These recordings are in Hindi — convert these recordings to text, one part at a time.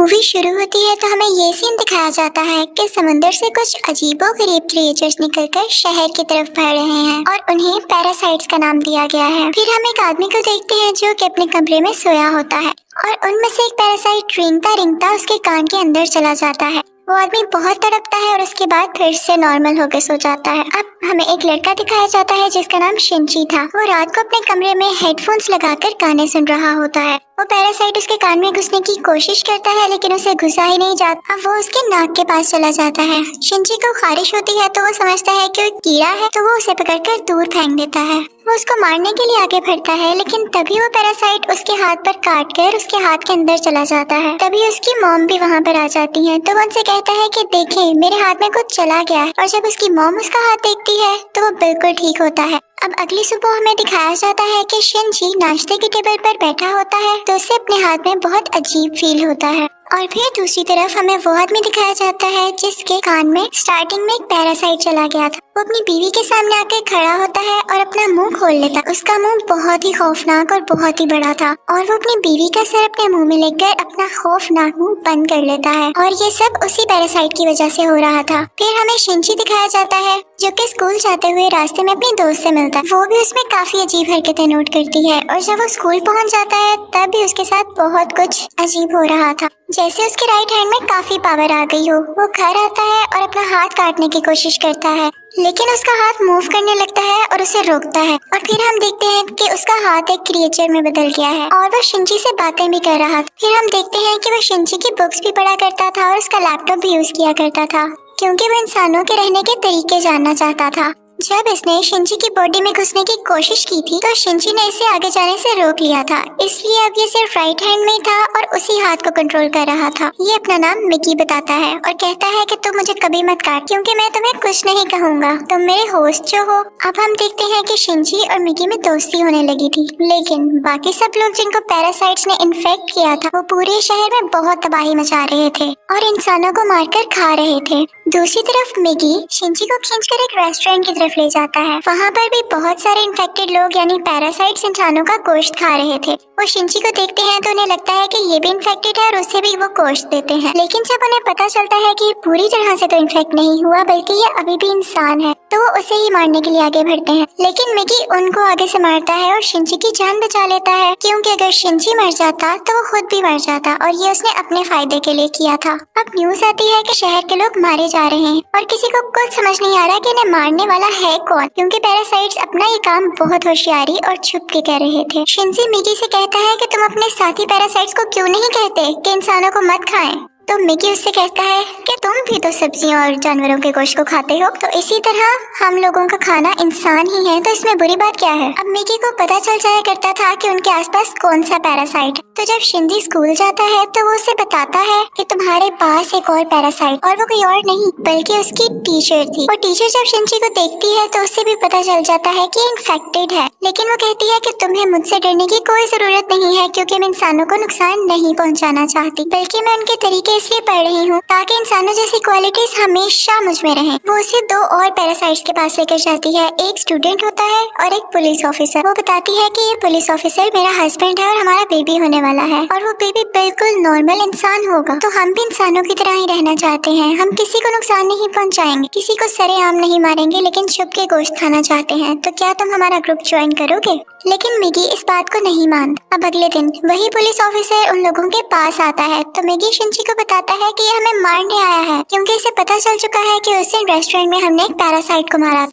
मूवी शुरू होती है तो हमें ये सीन दिखाया जाता है कि समंदर से कुछ अजीबोगरीब क्रिएचर्स निकलकर शहर की तरफ बढ़ रहे हैं और उन्हें पैरासाइट्स का नाम दिया गया है। फिर हम एक आदमी को देखते हैं जो कि अपने कमरे में सोया होता है और उनमें से एक पैरासाइट रेंगता रेंगता उसके कान के अंदर चला जाता है। वो आदमी बहुत तड़पता है और उसके बाद फिर से नॉर्मल होकर सो जाता है। अब हमें एक लड़का दिखाया जाता है जिसका नाम शिनची था। वो रात को अपने कमरे में हेडफोन्स लगाकर गाने सुन रहा होता है। वो पैरासाइट उसके कान में घुसने की कोशिश करता है लेकिन उसे घुसा ही नहीं जाता। अब वो उसके नाक के पास चला जाता है। शिनची को खारिश होती है तो वो समझता है कि वो कीड़ा है तो वो उसे पकड़कर दूर फेंक देता है। वो उसको मारने के लिए आगे बढ़ता है लेकिन तभी वो पैरासाइट उसके हाथ पर काट कर उसके हाथ के अंदर चला जाता है। तभी उसकी मॉम भी वहाँ पर आ जाती है तो वो उनसे कहता है कि देखें मेरे हाथ में कुछ चला गया है। और जब उसकी मॉम उसका हाथ देखती है तो वो बिल्कुल ठीक होता है। अब अगली सुबह हमें दिखाया जाता है कि शिनची नाश्ते की टेबल पर बैठा होता है तो उसे अपने हाथ में बहुत अजीब फील होता है। और फिर दूसरी तरफ हमें वो आदमी दिखाया जाता है जिसके कान में स्टार्टिंग में एक पैरासाइट चला गया था। वो अपनी बीवी के सामने आके खड़ा होता है और अपना मुंह खोल लेता है। उसका मुंह बहुत ही खौफनाक और बहुत ही बड़ा था और वो अपनी बीवी का सर अपने मुंह में लेकर अपना खौफनाक मुंह बंद कर लेता है और ये सब उसी पैरासाइट की वजह से हो रहा था। फिर हमें शिनची दिखाया जाता है जो कि स्कूल जाते हुए रास्ते में अपनी दोस्त से मिलता है। वो भी उसमें काफी अजीब हरकतें नोट करती है और जब वो स्कूल पहुंच जाता है तब भी उसके साथ बहुत कुछ अजीब हो रहा था, जैसे उसके राइट हैंड में काफी पावर आ गई हो। वो घर आता है और अपना हाथ काटने की कोशिश करता है लेकिन उसका हाथ मूव करने लगता है और उसे रोकता है और फिर हम देखते हैं कि उसका हाथ एक क्रिएचर में बदल गया है और वो शिनची से बातें भी कर रहा था। फिर हम देखते हैं कि वो शिनची की बुक्स भी पढ़ा करता था और उसका लैपटॉप भी यूज किया करता था क्योंकि वो इंसानों के रहने के तरीके जानना चाहता था। जब इसने शिनची की बॉडी में घुसने की कोशिश की थी तो शिनची ने इसे आगे जाने से रोक लिया था, इसलिए अब ये सिर्फ राइट हैंड में था और उसी हाथ को कंट्रोल कर रहा था। ये अपना नाम मिकी बताता है और कहता है कि तुम मुझे कभी मत काट क्योंकि मैं तुम्हें कुछ नहीं कहूँगा, तुम मेरे होस्ट जो हो। अब हम देखते हैं कि शिनची और मिकी में दोस्ती होने लगी थी लेकिन बाकी सब लोग जिनको पैरासाइट्स ने इन्फेक्ट किया था वो पूरे शहर में बहुत तबाही मचा रहे थे और इंसानों को मारकर खा रहे थे। दूसरी तरफ मिकी शिनची को खींचकर एक रेस्टोरेंट की तरफ ले जाता है। वहाँ पर भी बहुत सारे इन्फेक्टेड लोग यानी पैरासाइट्स इंसानों का गोश्त खा रहे थे। वो शिनची को देखते हैं तो उन्हें लगता है कि ये भी इन्फेक्टेड है और उसे भी वो गोश्त देते हैं लेकिन जब उन्हें पता चलता है कि पूरी तरह से तो इन्फेक्ट नहीं हुआ बल्कि ये अभी भी इंसान है तो वो उसे ही मारने के लिए आगे बढ़ते हैं लेकिन मिकी उनको आगे से मारता है और शिनची की जान बचा लेता है क्योंकि अगर शिनची मर जाता तो वो खुद भी मर जाता और ये उसने अपने फायदे के लिए किया था। अब न्यूज आती है कि शहर के लोग मारे जा रहे हैं और किसी को कुछ समझ नहीं आ रहा कि इन्हें मारने वाला है कौन क्योंकि पैरासाइट्स अपना ये काम बहुत होशियारी और छुप के कर रहे थे। शिनची मिकी से कहता है कि तुम अपने साथी पैरासाइट्स को क्यों नहीं कहते कि इंसानों को मत खाएं। तो मिकी उससे कहता है कि तुम भी तो सब्जियों और जानवरों के गोश्त को खाते हो तो इसी तरह हम लोगों का खाना इंसान ही है तो इसमें बुरी बात क्या है। अब मिकी को पता चल जाया करता था कि उनके आसपास कौन सा पैरासाइट है तो जब शिनची स्कूल जाता है तो वो उसे बताता है कि तुम्हारे पास एक और पैरासाइट और वो कोई और नहीं बल्कि उसकी टीचर थी। वो टीचर जब शिनची को देखती है तो उसे भी पता चल जाता है कि इन्फेक्टेड है लेकिन वो कहती है कि तुम्हें मुझसे डरने की कोई जरूरत नहीं है क्योंकि मैं इंसानों को नुकसान नहीं पहुँचाना चाहती बल्कि मैं उनके तरीके इसलिए पढ़ रही हूँ ताकि इंसानों जैसी क्वालिटीज हमेशा मुझ में रहें। वो उसे दो और पैरासाइट्स के पास लेकर जाती है, एक स्टूडेंट होता है और एक पुलिस ऑफिसर। वो बताती है कि ये पुलिस ऑफिसर मेरा हस्बैंड है और हमारा बेबी होने वाला है और वो बेबी बिल्कुल नॉर्मल इंसान होगा तो हम भी इंसानों की तरह ही रहना चाहते हैं। हम किसी को नुकसान नहीं पहुँचाएंगे, किसी को सरेआम नहीं मारेंगे लेकिन छुप के गोश्त खाना चाहते हैं तो क्या तुम हमारा ग्रुप ज्वाइन करोगे। लेकिन मिकी इस बात को नहीं मानता। अब अगले दिन वही पुलिस ऑफिसर उन लोगों के पास आता है तो मिकी शिनची को बताता है कि ये हमें मारने आया है क्योंकि इसे पता चल चुका है कि उस दिन रेस्टोरेंट में हमने एक पैरासाइट को मारा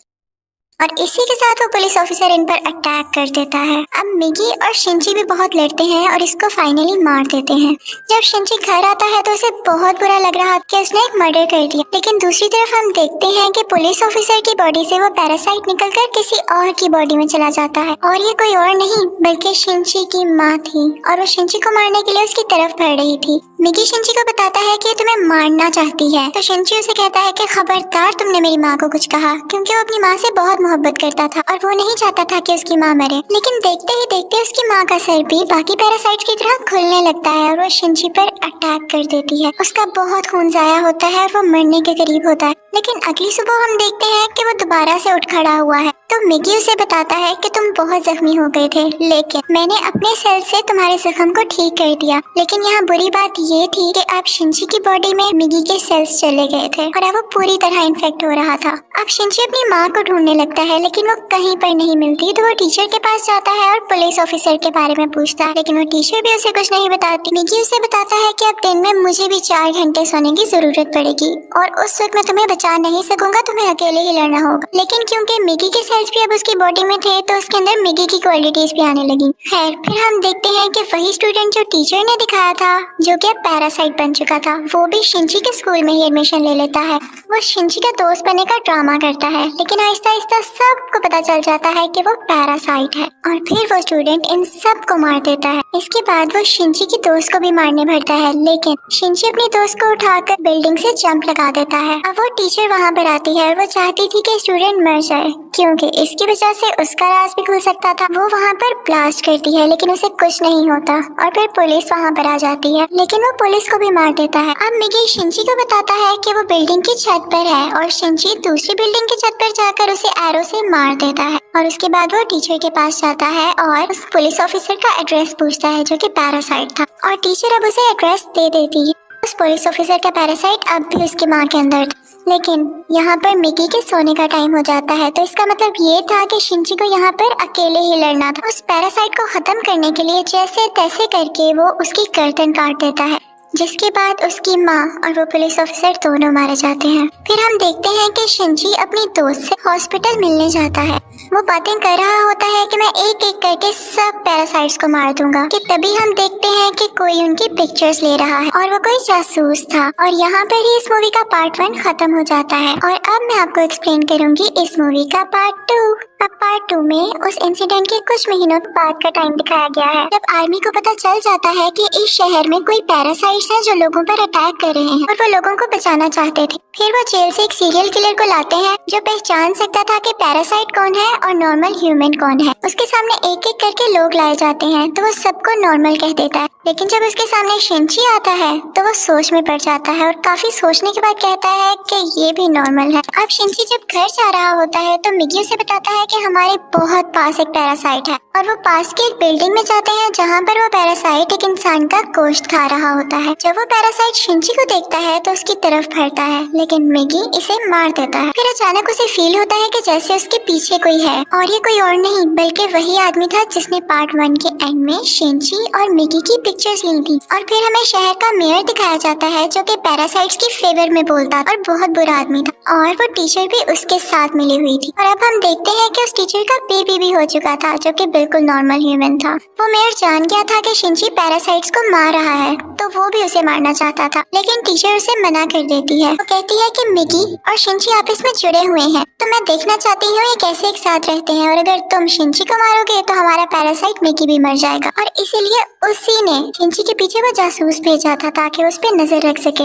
और इसी के साथ वो पुलिस ऑफिसर इन पर अटैक कर देता है। अब मिकी और शिनची भी बहुत लड़ते हैं और इसको फाइनली मार देते हैं। जब शिनची घर आता है तो उसे बहुत बुरा लग रहा कि उसने एक मर्डर कर दिया लेकिन दूसरी तरफ हम देखते हैं कि पुलिस ऑफिसर की बॉडी से वो पैरासाइट निकलकर किसी और की बॉडी में चला जाता है और ये कोई और नहीं बल्कि शिनची की माँ थी और वो शिनची को मारने के लिए उसकी तरफ बढ़ रही थी। मिकी शिनची को बताता है कि तुम्हें मारना चाहती है तो शिनची उसे कहता है कि खबरदार तुमने मेरी माँ को कुछ कहा क्योंकि वो अपनी माँ से बहुत मोहब्बत करता था और वो नहीं चाहता था कि उसकी माँ मरे। लेकिन देखते ही देखते उसकी माँ का सर भी बाकी पैरासाइट्स की तरह खुलने लगता है और वो शिनची पर अटैक कर देती है। उसका बहुत खून जाया होता है और वो मरने के करीब होता है लेकिन अगली सुबह हम देखते हैं कि वो दोबारा से उठ खड़ा हुआ है। तो मिगी उसे बताता है कि तुम बहुत जख्मी हो गए थे, लेकिन मैंने अपने सेल से तुम्हारे जख्म को ठीक कर दिया। लेकिन यहाँ बुरी बात ये थी कि अब शिंची की बॉडी में मिगी के सेल्स चले गए थे और अब वो पूरी तरह इन्फेक्ट हो रहा था। अब शिंची अपनी माँ को ढूंढने लगता है, लेकिन वो कहीं पर नहीं मिलती। तो वो टीचर के पास जाता है और पुलिस ऑफिसर के बारे में पूछता है, लेकिन वो टीचर भी उसे कुछ नहीं बताती। मिगी उसे बताता है कि अब दिन में मुझे भी 4 घंटे सोने की जरूरत पड़ेगी और उस वक्त मैं तुम्हें बचा नहीं सकूंगा, तुम्हें अकेले ही लड़ना होगा। लेकिन क्योंकि मिगी के सेल्स भी अब उसकी बॉडी में थे तो उसके अंदर मिगी की क्वालिटीज भी आने लगी। खैर, फिर हम देखते हैं कि वही स्टूडेंट जो टीचर ने दिखाया था, जो कि अब पैरासाइट बन चुका था, वो भी शिंची के स्कूल में ही एडमिशन ले लेता है। वो शिंची का दोस्त बनने का ड्रामा करता है, लेकिन आहिस्ता आहिस्ता सबको पता चल जाता है कि वो पैरासाइट है और फिर वो स्टूडेंट इन सब को मार देता है। इसके बाद वो शिंची की दोस्त को भी मारने भरता है, लेकिन शिंची अपने दोस्त को उठाकर बिल्डिंग से जंप लगा देता है। अब वो टीचर वहाँ पर आती है और वो चाहती थी कि स्टूडेंट मर जाए, क्योंकि इसकी वजह से उसका राज भी खुल सकता था। वो वहाँ पर ब्लास्ट करती है, लेकिन उसे कुछ नहीं होता और फिर पुलिस वहाँ पर आ जाती है, लेकिन वो पुलिस को भी मार देता है। अब मिगी शिंची को बताता है कि वो बिल्डिंग की छत पर है और शिंची दूसरी बिल्डिंग की छत पर जाकर उसे एरो से मार देता है। और उसके बाद वो टीचर के पास जाता है और उस पुलिस ऑफिसर का एड्रेस पूछता है, जो कि पैरासाइट था, और टीचर अब उसे एड्रेस दे देती है। उस पुलिस ऑफिसर का पैरासाइट अब भी उसकी माँ के अंदर था। लेकिन यहाँ पर मिगी के सोने का टाइम हो जाता है, तो इसका मतलब ये था कि शिंची को यहाँ पर अकेले ही लड़ना था। उस पैरासाइट को खत्म करने के लिए जैसे तैसे करके वो उसकी गर्दन काट देता है, जिसके बाद उसकी माँ और वो पुलिस ऑफिसर दोनों मारे जाते हैं। फिर हम देखते हैं कि शिंची अपनी दोस्त से हॉस्पिटल मिलने जाता है। वो बातें कर रहा होता है कि मैं एक एक करके सब पैरासाइट्स को मार दूंगा, कि तभी हम देखते हैं कि कोई उनकी पिक्चर्स ले रहा है और वो कोई जासूस था। और यहाँ पर ही इस मूवी का पार्ट 1 खत्म हो जाता है और अब मैं आपको एक्सप्लेन करूंगी इस मूवी का पार्ट 2। अब पार्ट 2 में उस इंसिडेंट के कुछ महीनों बाद का टाइम दिखाया गया है, जब आर्मी को पता चल जाता है कि इस शहर में कोई पैरासाइट्स हैं जो लोगों पर अटैक कर रहे हैं और वो लोगों को बचाना चाहते थे। फिर वो जेल से एक सीरियल किलर को लाते हैं जो पहचान सकता था कि पैरासाइट कौन है और नॉर्मल ह्यूमन कौन है। उसके सामने एक एक करके लोग लाए जाते हैं, तो वो सबको नॉर्मल कह देता है। लेकिन जब उसके सामने शिंची आता है तो वो सोच में पड़ जाता है और काफी सोचने के बाद कहता है कि ये भी नॉर्मल है। अब शिंची जब घर जा रहा होता है तो मिगी उसे बताता है कि हमारे बहुत पास एक पैरासाइट है, और वो पास की एक बिल्डिंग में जाते हैं जहाँ पर वो पैरासाइट एक इंसान का गोश्त खा रहा होता है। जब वो पैरासाइट शिंची को देखता है तो उसकी तरफ बढ़ता है, लेकिन मिगी इसे मार देता है। फिर अचानक उसे फील होता है कि जैसे उसके पीछे कोई है, और ये कोई और नहीं बल्कि वही आदमी था जिसने पार्ट 1 के एंड में शिंची और मिगी की पिक्चर्स ली थी। और फिर हमें शहर का मेयर दिखाया जाता है, जो कि पैरासाइट्स की फेवर में बोलता और बहुत बुरा आदमी था, और वो टीचर भी उसके साथ मिली हुई थी। और अब हम देखते हैं कि उस टीचर का बेबी भी हो चुका था, जो कि बिल्कुल नॉर्मल ह्यूमन था। वो मेयर जान गया था कि शिंची पैरासाइट्स को मार रहा है, तो वो भी उसे मारना चाहता था, लेकिन टीचर उसे मना कर देती है। वो कहती है कि मिगी और शिंची आपस में जुड़े हुए हैं, तो मैं देखना चाहती हूँ ये कैसे एक साथ रहते हैं, और अगर तुम शिंची को मारोगे तो हमारा पैरासाइट मिगी भी मर जाएगा। और इसीलिए उसी ने शिंची के पीछे वो जासूस भेजा था ताकि उस पर नजर रख सके।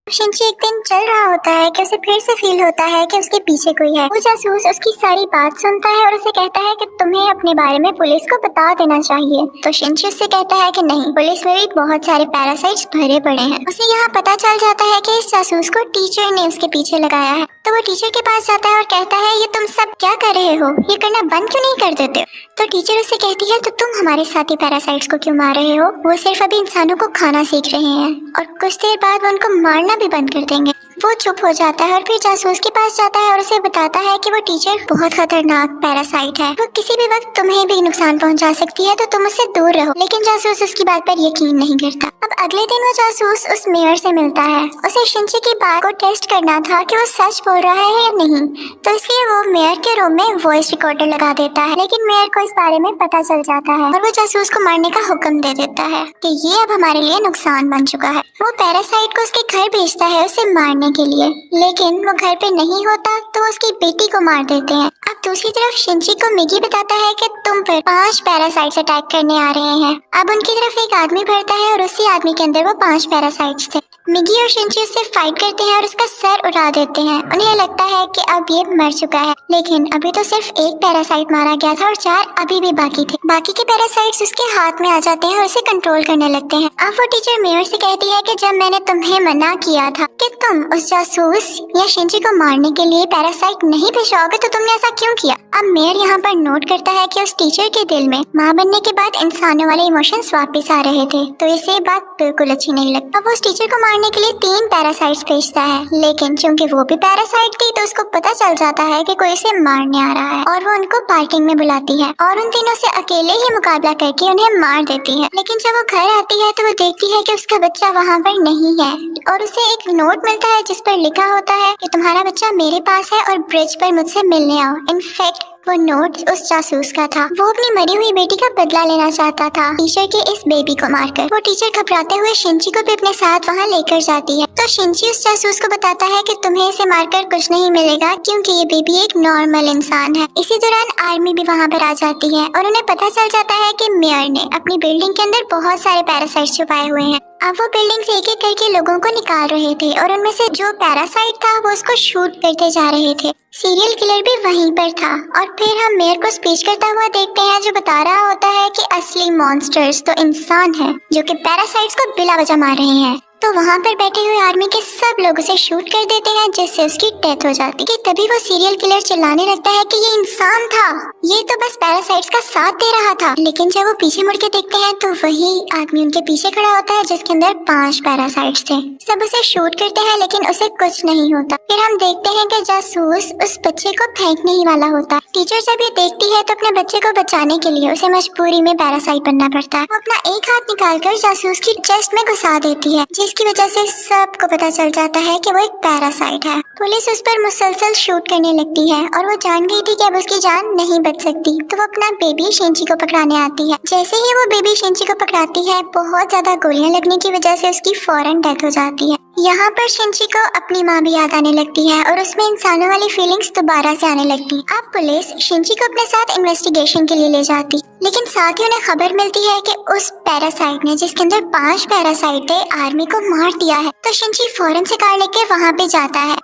शिंची एक दिन चल रहा होता है कि उसे फिर से फील होता है कि उसके पीछे कोई है। वो जासूस उसकी सारी बात सुनता है और उसे कहता है कि तुम्हें अपने बारे में पुलिस को बता देना चाहिए। तो शिंची उससे कहता है कि नहीं, पुलिस में भी बहुत सारे पैरासाइट्स भरे पड़े हैं। उसे यहाँ पता चल जाता है कि इस जासूस को टीचर ने उसके पीछे लगाया है। तो वो टीचर के पास जाता है और कहता है ये तुम सब क्या कर रहे हो, ये करना बंद क्यों नहीं कर देते? तो टीचर उससे कहती है तो तुम हमारे साथी पैरासाइट्स को क्यों मार रहे हो? वो सिर्फ अभी इंसानों को खाना सीख रहे हैं और कुछ देर बाद वो उनको मारना भी बंद कर देंगे। वो चुप हो जाता है और फिर जासूस के पास जाता है और उसे बताता है कि वो टीचर बहुत खतरनाक पैरासाइट है, वो किसी भी वक्त तुम्हें भी नुकसान पहुंचा सकती है, तो तुम उससे दूर रहो। लेकिन जासूस उसकी बात पर यकीन नहीं करता। अब अगले दिन वो जासूस उस मेयर से मिलता है। उसे शिंची की बात को टेस्ट करना था कि वो सच बोल रहा है या नहीं, तो इसलिए वो मेयर के रूम में वॉइस रिकॉर्डर लगा देता है। लेकिन मेयर को इस बारे में पता चल जाता है और वो जासूस को मारने का हुक्म दे देता है कि ये अब हमारे लिए नुकसान बन चुका है। वो पैरासाइट को उसके घर भेजता है उसे मारने के लिए, लेकिन वो घर पे नहीं होता तो उसकी बेटी को मार देते हैं। अब दूसरी तरफ शिंची को मिगी बताता है कि तुम पर 5 पैरासाइट्स अटैक करने आ रहे हैं। अब उनकी तरफ एक आदमी बढ़ता है और उसी आदमी के अंदर वो 5 पैरासाइट्स थे। मिगी और शिंची उससे फाइट करते हैं और उसका सर उड़ा देते हैं। उन्हें लगता है कि अब ये मर चुका है, लेकिन अभी तो सिर्फ एक पैरासाइट मारा गया था और 4 अभी भी बाकी थे। बाकी के पैरासाइट्स उसके हाथ में आ जाते हैं और उसे कंट्रोल करने लगते हैं। अब वो टीचर मेयर से कहती है कि जब मैंने तुम्हें मना किया था कि तुम उस जासूस या शिंची को मारने के लिए पैरासाइट नहीं भिजवाओगे तो तुमने ऐसा क्यों किया। अब मेयर यहाँ पर नोट करता है कि उस टीचर के दिल में माँ बनने के बाद इंसानों वाले इमोशंस वापस आ रहे थे, तो इसे बात बिल्कुल अच्छी नहीं लगती। अब वो उस टीचर को मारने के लिए 3 पैरासाइट्स भेजता है, लेकिन चूंकि वो भी पैरासाइट थी तो उसको पता चल जाता है कि कोई इसे मारने आ रहा है और वो उनको पार्किंग में बुलाती है और उन तीनों से अकेले ही मुकाबला करके उन्हें मार देती है। लेकिन जब वो घर आती है तो वो देखती है कि उसका बच्चा वहाँ पर नहीं है और उसे एक नोट मिलता है जिस पर लिखा होता है कि तुम्हारा बच्चा मेरे पास है और ब्रिज पर मुझसे मिलने आओ। इनफैक्ट वो नोट उस जासूस का था। वो अपनी मरी हुई बेटी का बदला लेना चाहता था टीचर के इस बेबी को मारकर। वो टीचर घबराते हुए शिंची को भी अपने साथ वहाँ लेकर जाती है, तो शिंची उस जासूस को बताता है कि तुम्हें इसे मारकर कुछ नहीं मिलेगा क्योंकि ये बेबी एक नॉर्मल इंसान है। इसी दौरान आर्मी भी वहाँ पर आ जाती है और उन्हें पता चल जाता है कि मेयर ने अपनी बिल्डिंग के अंदर बहुत सारे पैरासाइट छुपाए हुए हैं। अब वो बिल्डिंग से एक एक करके लोगों को निकाल रहे थे और उनमें से जो पैरासाइट था वो उसको शूट करते जा रहे थे। सीरियल किलर भी वहीं पर था और फिर हम मेयर को स्पीच करता हुआ देखते हैं जो बता रहा होता है कि असली मॉन्स्टर्स तो इंसान हैं जो कि पैरासाइट्स को बिला वजह मार रहे हैं। तो वहाँ पर बैठे हुए आर्मी के सब लोग उसे शूट कर देते हैं जिससे उसकी डेथ हो जाती है। तभी वो सीरियल किलर चिल्लाने लगता है कि ये इंसान था, ये तो बस पैरासाइट्स का साथ दे रहा था। लेकिन जब वो पीछे मुड़ के देखते हैं तो वही आदमी उनके पीछे खड़ा होता है जिसके अंदर 5 पैरासाइट्स थे। सब उसे शूट करते हैं लेकिन उसे कुछ नहीं होता। फिर हम देखते हैं कि जासूस उस बच्चे को फेंकने ही वाला होता है। टीचर जब ये देखती है तो अपने बच्चे को बचाने के लिए उसे मजबूरी में पैरासाइट बनना पड़ता है। वो अपना एक हाथ निकालकर जासूस की चेस्ट में घुसा देती है जिसकी वजह से सबको पता चल जाता है कि वो एक पैरासाइट है। पुलिस उस पर मुसलसल शूट करने लगती है और वो जान गई थी कि अब उसकी जान नहीं बच सकती, तो वो अपना बेबी शिंची को पकड़ाने आती है। जैसे ही वो बेबी शिंची को पकड़ाती है बहुत ज्यादा गोलियां लगने की वजह से उसकी फौरन डेथ हो जाती है। यहाँ पर शिंची को अपनी माँ भी याद आने लगती है और उसमें इंसानों वाली फीलिंग्स दोबारा से आने लगती है। अब पुलिस शिंची को अपने साथ इन्वेस्टिगेशन के लिए ले जाती, लेकिन साथ ही उन्हें खबर मिलती है कि उस पैरासाइट ने जिसके अंदर 5 पैरासाइट थे आर्मी को मार दिया है। तो शिंची फौरन से कार लेके वहाँ पे जाता है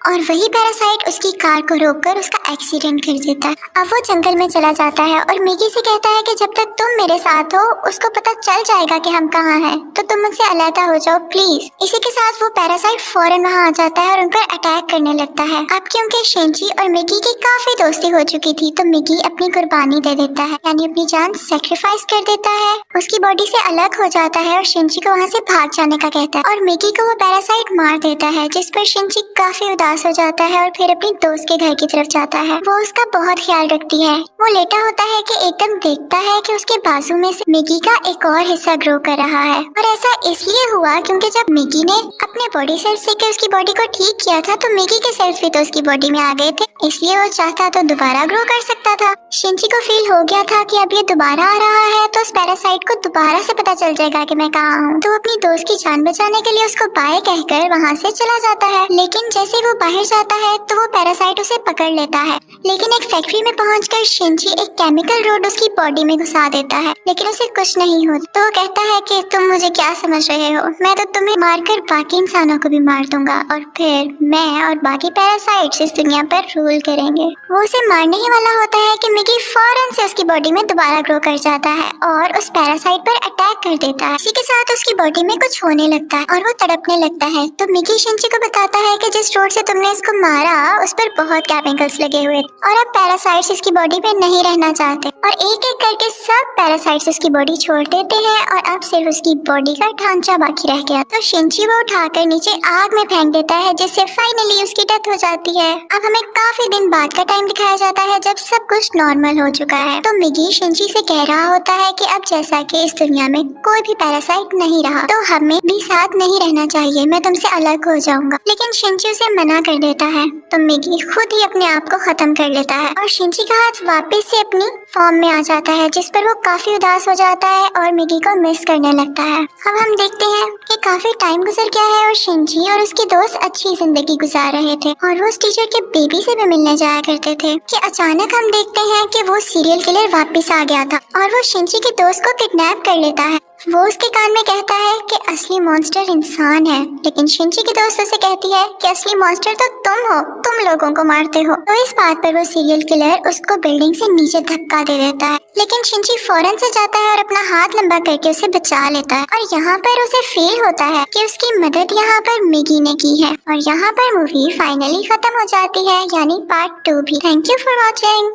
और वही पैरासाइट उसकी कार को रोककर उसका एक्सीडेंट कर देता है। अब वो जंगल में चला जाता है और मिगी से कहता है कि जब तक तुम मेरे साथ हो उसको पता चल जाएगा कि हम कहाँ हैं, तो तुम मुझसे अलहदा हो जाओ प्लीज। इसी के साथ वो पैरासाइट फौरन वहाँ आ जाता है और उन पर अटैक करने लगता है। अब क्योंकि शिंची और मिगी की काफी दोस्ती हो चुकी थी तो मिगी अपनी कुर्बानी दे देता है, यानी अपनी जान सेक्रीफाइस कर देता है, उसकी बॉडी से अलग हो जाता है और शिंची को वहाँ से भाग जाने का कहता है और मिगी को वो पैरासाइट मार देता है, जिस पर शिंची काफी उदास हो जाता है और फिर अपनी दोस्त के घर की तरफ जाता है। वो उसका बहुत ख्याल रखती है। वो लेटा होता है कि एकदम देखता है कि उसके बाजू में से मिगी का एक और हिस्सा ग्रो कर रहा है और ऐसा इसलिए हुआ क्योंकि जब मिगी ने अपने बॉडी सेल्स से उसकी बॉडी को ठीक किया था तो मिगी के सेल्स भी तो उसकी बॉडी में आ गए थे, इसलिए वो चाहता तो दोबारा ग्रो कर सकता था। शिंची को फील हो गया था कि अब ये दोबारा आ रहा है तो उस पैरासाइट को दोबारा से पता चल जाएगा कि मैं कहाँ हूँ, तो अपनी दोस्त की जान बचाने के लिए उसको बाय कहकर वहाँ से चला जाता है। लेकिन जैसे वो बाहर जाता है तो वो पैरासाइट उसे पकड़ लेता है, लेकिन एक फैक्ट्री में पहुंचकर शिंची एक केमिकल रोड उसकी बॉडी में घुसा देता है, लेकिन उसे कुछ नहीं होता। तो वो कहता है कि तुम मुझे क्या समझ रहे हो, मैं तो तुम्हें मारकर बाकी इंसानों को भी मार दूंगा और फिर मैं और बाकी पैरासाइट्स इस दुनिया पर रूल करेंगे। वो उसे मारने ही वाला होता है कि मिगी फौरन से उसकी बॉडी में दोबारा ग्रो कर जाता है और उस पैरासाइट पर अटैक कर देता है। इसी के साथ उसकी बॉडी में कुछ होने लगता है और वो तड़पने लगता है। तो मिगी शिंची को बताता है कि जिस रोड से तुमने इसको मारा उस पर बहुत केमिकल्स लगे हुए और अब पैरासाइट्स इसकी बॉडी पे नहीं रहना चाहते और एक एक करके सब पैरासाइट्स उसकी बॉडी छोड़ देते हैं और अब सिर्फ उसकी बॉडी का ढांचा बाकी रह गया। तो शिंची वो उठाकर नीचे आग में फेंक देता है जिससे फाइनली उसकी डेथ हो जाती है। अब हमें काफी दिन बाद का टाइम दिखाया जाता है जब सब कुछ नॉर्मल हो चुका है। तो मिगी शिंची से कह रहा होता है कि अब जैसा कि इस दुनिया में कोई भी पैरासाइट नहीं रहा तो हमें भी साथ नहीं रहना चाहिए, मैं तुमसे अलग हो जाऊंगा। लेकिन शिंची उसे मना कर देता है तो मिगी खुद ही अपने आप को खत्म कर लेता है और शिंची का हाथ वापस से अपनी फॉर्म में आ जाता है, जिस पर वो काफी उदास हो जाता है और मिगी को मिस करने लगता है। अब हम देखते हैं कि काफी टाइम गुजर गया है और शिंची और उसके दोस्त अच्छी जिंदगी गुजार रहे थे और वो उस टीचर के बेबी से भी मिलने जाया करते थे कि अचानक हम देखते हैं कि वो सीरियल किलर वापस आ गया था और वो शिंची के दोस्त को किडनैप कर लेता है। वो उसके कान में कहता है कि असली मॉन्स्टर इंसान है, लेकिन शिंची की दोस्त उसे कहती है कि असली मॉन्स्टर तो तुम हो, तुम लोगों को मारते हो। तो इस बात पर वो सीरियल किलर उसको बिल्डिंग से नीचे धक्का दे देता है, लेकिन शिंची फौरन से जाता है और अपना हाथ लंबा करके उसे बचा लेता है। और यहाँ पर उसे फील होता है कि उसकी मदद यहाँ पर मिगी ने की है। और यहाँ पर मूवी फाइनली खत्म हो जाती है, यानी पार्ट 2 भी। Thank you for watching.